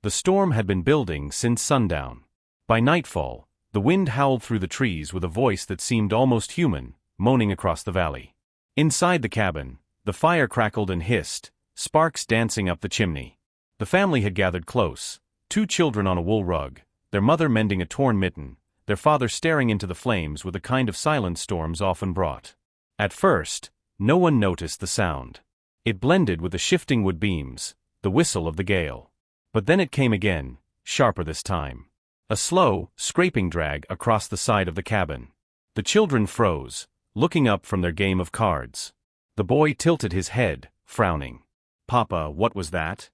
The storm had been building since sundown. By nightfall, the wind howled through the trees with a voice that seemed almost human, moaning across the valley. Inside the cabin, the fire crackled and hissed, sparks dancing up the chimney. The family had gathered close, 2 children on a wool rug, their mother mending a torn mitten, their father staring into the flames with the kind of silent storms often brought. At first, no one noticed the sound. It blended with the shifting wood beams, the whistle of the gale. But then it came again, sharper this time. A slow, scraping drag across the side of the cabin. The children froze, looking up from their game of cards. The boy tilted his head, frowning. "Papa, what was that?"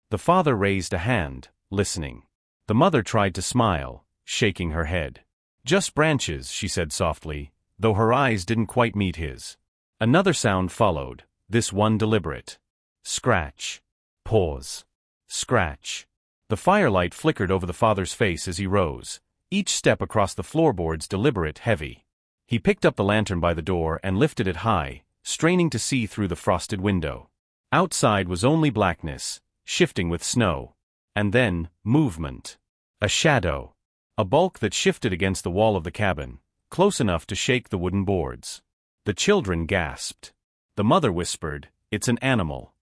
The father raised a hand, listening. The mother tried to smile, shaking her head. "Just branches," she said softly, though her eyes didn't quite meet his. Another sound followed, this one deliberate. Scratch. Pause. Scratch. The firelight flickered over the father's face as he rose, each step across the floorboards deliberate, heavy. He picked up the lantern by the door and lifted it high, straining to see through the frosted window. Outside was only blackness, shifting with snow. And then, movement. A shadow. A bulk that shifted against the wall of the cabin, close enough to shake the wooden boards. The children gasped. The mother whispered, "It's an animal."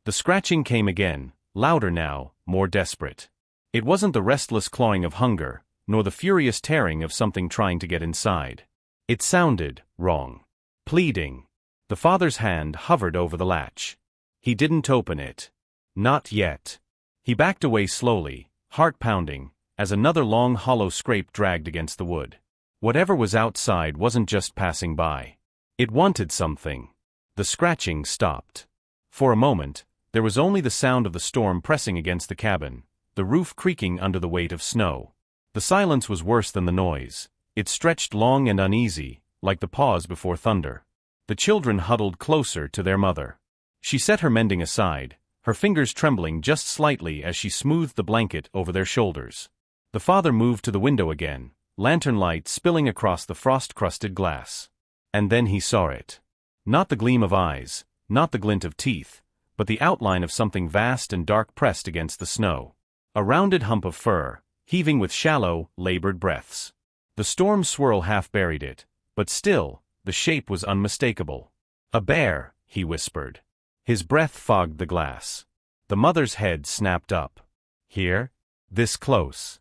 The scratching came again, louder now, more desperate. It wasn't the restless clawing of hunger, nor the furious tearing of something trying to get inside. It sounded wrong. Pleading. The father's hand hovered over the latch. He didn't open it. Not yet. He backed away slowly, heart pounding, as another long hollow scrape dragged against the wood. Whatever was outside wasn't just passing by. It wanted something. The scratching stopped. For a moment, there was only the sound of the storm pressing against the cabin, the roof creaking under the weight of snow. The silence was worse than the noise. It stretched long and uneasy, like the pause before thunder. The children huddled closer to their mother. She set her mending aside, her fingers trembling just slightly as she smoothed the blanket over their shoulders. The father moved to the window again, lantern light spilling across the frost-crusted glass. And then he saw it. Not the gleam of eyes, not the glint of teeth, but the outline of something vast and dark pressed against the snow. A rounded hump of fur, heaving with shallow, labored breaths. The storm's swirl half buried it, but still, the shape was unmistakable. "A bear," he whispered. His breath fogged the glass. The mother's head snapped up. "Here? This close?"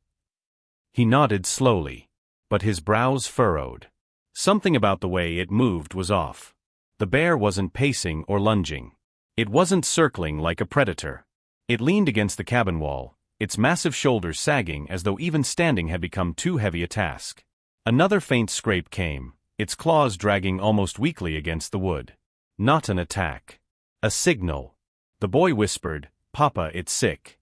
He nodded slowly, but his brows furrowed. Something about the way it moved was off. The bear wasn't pacing or lunging. It wasn't circling like a predator. It leaned against the cabin wall, its massive shoulders sagging as though even standing had become too heavy a task. Another faint scrape came, its claws dragging almost weakly against the wood. Not an attack. A signal. The boy whispered, "Papa, it's sick."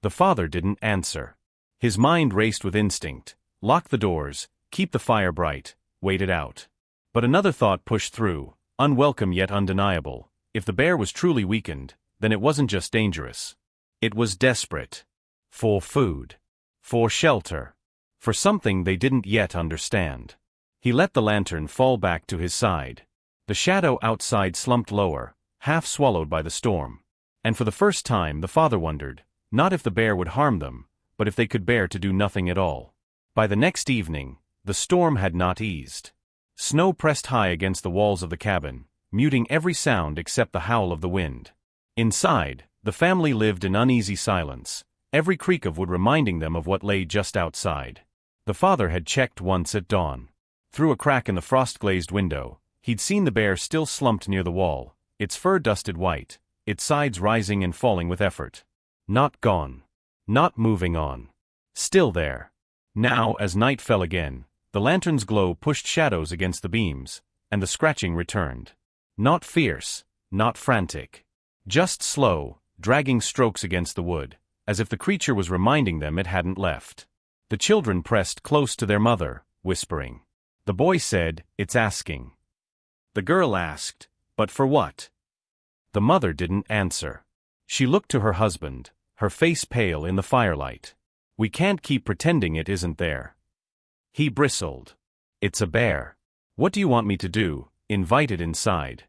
The father didn't answer. His mind raced with instinct. Lock the doors, keep the fire bright, wait it out. But another thought pushed through, unwelcome yet undeniable. If the bear was truly weakened, then it wasn't just dangerous. It was desperate. For food. For shelter. For something they didn't yet understand. He let the lantern fall back to his side. The shadow outside slumped lower, half swallowed by the storm. And for the first time the father wondered, not if the bear would harm them, but if they could bear to do nothing at all. By the next evening, the storm had not eased. Snow pressed high against the walls of the cabin, muting every sound except the howl of the wind. Inside, the family lived in uneasy silence, every creak of wood reminding them of what lay just outside. The father had checked once at dawn. Through a crack in the frost-glazed window, he'd seen the bear still slumped near the wall, its fur dusted white, its sides rising and falling with effort. Not gone. Not moving on. Still there. Now, as night fell again, the lantern's glow pushed shadows against the beams, and the scratching returned. Not fierce, not frantic. Just slow, dragging strokes against the wood, as if the creature was reminding them it hadn't left. The children pressed close to their mother, whispering. The boy said, "It's asking." The girl asked, "But for what?" The mother didn't answer. She looked to her husband, her face pale in the firelight. "We can't keep pretending it isn't there." He bristled. "It's a bear. What do you want me to do? Invite it inside?"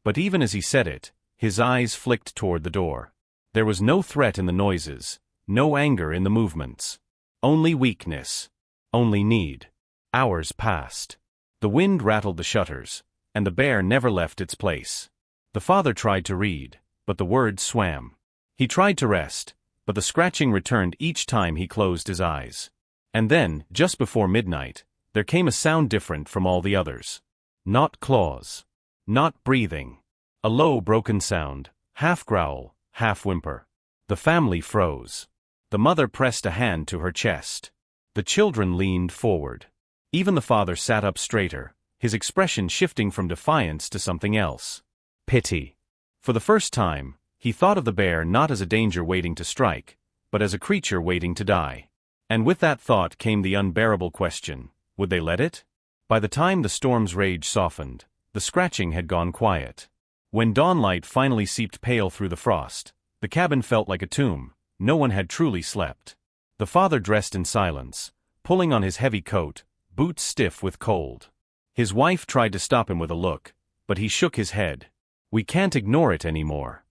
But even as he said it, his eyes flicked toward the door. There was no threat in the noises, no anger in the movements. Only weakness. Only need. Hours passed. The wind rattled the shutters, and the bear never left its place. The father tried to read, but the words swam. He tried to rest, but the scratching returned each time he closed his eyes. And then, just before midnight, there came a sound different from all the others. Not claws. Not breathing. A low, broken sound, half growl, half whimper. The family froze. The mother pressed a hand to her chest. The children leaned forward. Even the father sat up straighter, his expression shifting from defiance to something else. Pity. For the first time, he thought of the bear not as a danger waiting to strike, but as a creature waiting to die. And with that thought came the unbearable question, would they let it? By the time the storm's rage softened, the scratching had gone quiet. When dawnlight finally seeped pale through the frost, the cabin felt like a tomb. No one had truly slept. The father dressed in silence, pulling on his heavy coat, boots stiff with cold. His wife tried to stop him with a look, but he shook his head. We can't ignore it anymore.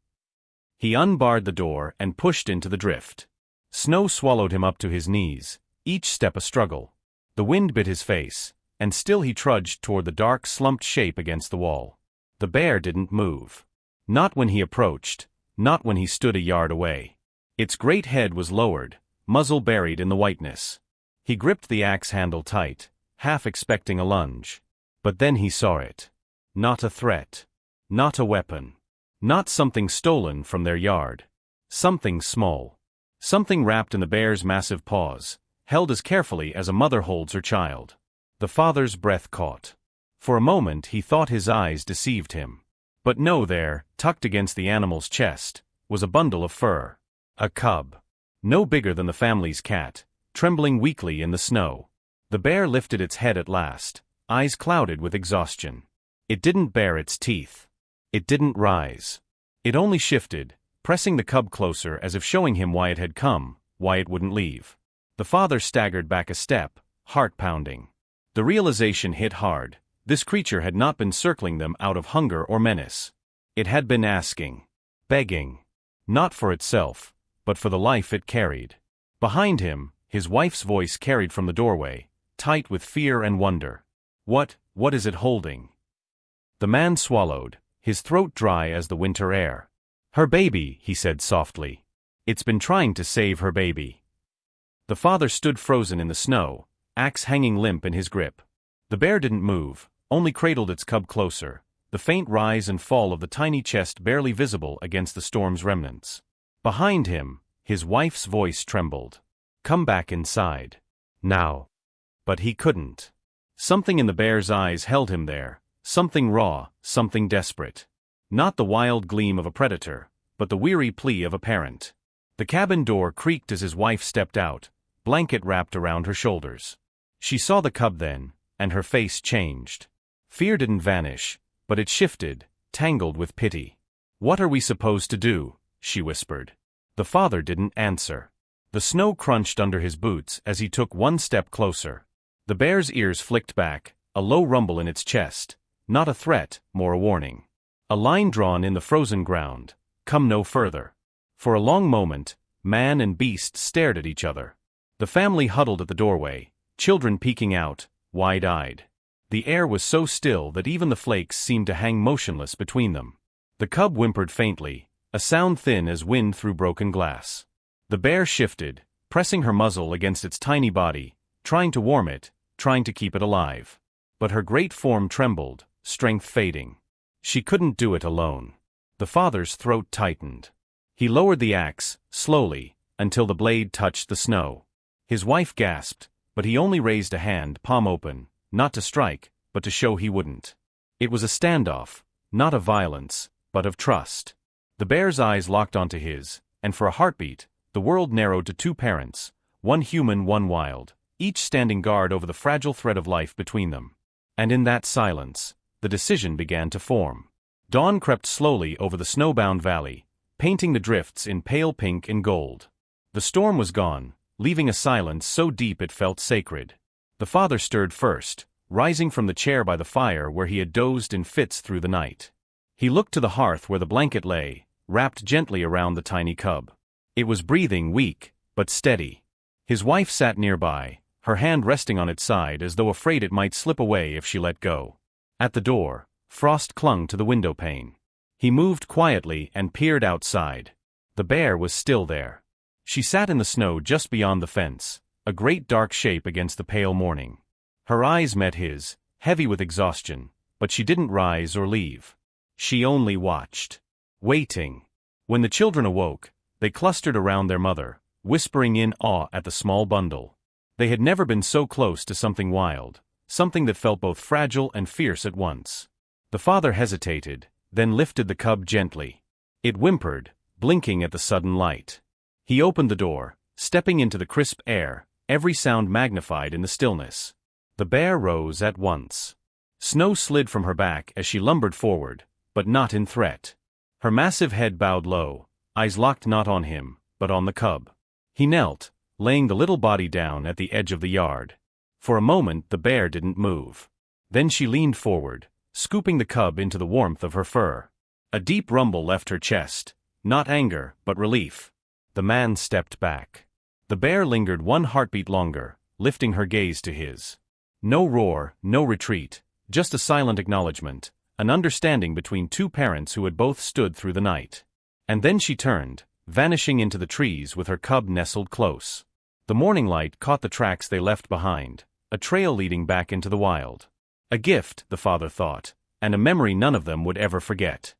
He unbarred the door and pushed into the drift. Snow swallowed him up to his knees, each step a struggle. The wind bit his face, and still he trudged toward the dark, slumped shape against the wall. The bear didn't move. Not when he approached, not when he stood a yard away. Its great head was lowered, muzzle buried in the whiteness. He gripped the axe handle tight, half expecting a lunge. But then he saw it. Not a threat. Not a weapon. Not something stolen from their yard. Something small. Something wrapped in the bear's massive paws, held as carefully as a mother holds her child. The father's breath caught. For a moment he thought his eyes deceived him. But no, there, tucked against the animal's chest, was a bundle of fur. A cub. No bigger than the family's cat, trembling weakly in the snow. The bear lifted its head at last, eyes clouded with exhaustion. It didn't bare its teeth. It didn't rise. It only shifted, pressing the cub closer as if showing him why it had come, why it wouldn't leave. The father staggered back a step, heart pounding. The realization hit hard. This creature had not been circling them out of hunger or menace. It had been asking. Begging. Not for itself, but for the life it carried. Behind him, his wife's voice carried from the doorway, tight with fear and wonder. What is it holding? The man swallowed, his throat dry as the winter air. Her baby, he said softly. It's been trying to save her baby. The father stood frozen in the snow, axe hanging limp in his grip. The bear didn't move, only cradled its cub closer, the faint rise and fall of the tiny chest barely visible against the storm's remnants. Behind him, his wife's voice trembled. Come back inside. Now. But he couldn't. Something in the bear's eyes held him there, something raw, something desperate. Not the wild gleam of a predator, but the weary plea of a parent. The cabin door creaked as his wife stepped out, blanket wrapped around her shoulders. She saw the cub then, and her face changed. Fear didn't vanish, but it shifted, tangled with pity. What are we supposed to do? She whispered. The father didn't answer. The snow crunched under his boots as he took one step closer. The bear's ears flicked back, a low rumble in its chest. Not a threat, more a warning. A line drawn in the frozen ground. Come no further. For a long moment, man and beast stared at each other. The family huddled at the doorway, children peeking out, wide-eyed. The air was so still that even the flakes seemed to hang motionless between them. The cub whimpered faintly, a sound thin as wind through broken glass. The bear shifted, pressing her muzzle against its tiny body, trying to warm it, trying to keep it alive. But her great form trembled, strength fading. She couldn't do it alone. The father's throat tightened. He lowered the axe, slowly, until the blade touched the snow. His wife gasped, but he only raised a hand, palm open, not to strike, but to show he wouldn't. It was a standoff, not of violence, but of trust. The bear's eyes locked onto his, and for a heartbeat, the world narrowed to two parents, one human, one wild, each standing guard over the fragile thread of life between them. And in that silence, the decision began to form. Dawn crept slowly over the snowbound valley, painting the drifts in pale pink and gold. The storm was gone, leaving a silence so deep it felt sacred. The father stirred first, rising from the chair by the fire where he had dozed in fits through the night. He looked to the hearth where the blanket lay, wrapped gently around the tiny cub. It was breathing, weak, but steady. His wife sat nearby, her hand resting on its side as though afraid it might slip away if she let go. At the door, Frost clung to the window pane. He moved quietly and peered outside. The bear was still there. She sat in the snow just beyond the fence, a great dark shape against the pale morning. Her eyes met his, heavy with exhaustion, but she didn't rise or leave. She only watched. Waiting. When the children awoke, they clustered around their mother, whispering in awe at the small bundle. They had never been so close to something wild, something that felt both fragile and fierce at once. The father hesitated, then lifted the cub gently. It whimpered, blinking at the sudden light. He opened the door, stepping into the crisp air, every sound magnified in the stillness. The bear rose at once. Snow slid from her back as she lumbered forward, but not in threat. Her massive head bowed low, eyes locked not on him, but on the cub. He knelt, laying the little body down at the edge of the yard. For a moment the bear didn't move. Then she leaned forward, scooping the cub into the warmth of her fur. A deep rumble left her chest, not anger, but relief. The man stepped back. The bear lingered one heartbeat longer, lifting her gaze to his. No roar, no retreat, just a silent acknowledgement, an understanding between two parents who had both stood through the night. And then she turned, vanishing into the trees with her cub nestled close. The morning light caught the tracks they left behind, a trail leading back into the wild. A gift, the father thought, and a memory none of them would ever forget.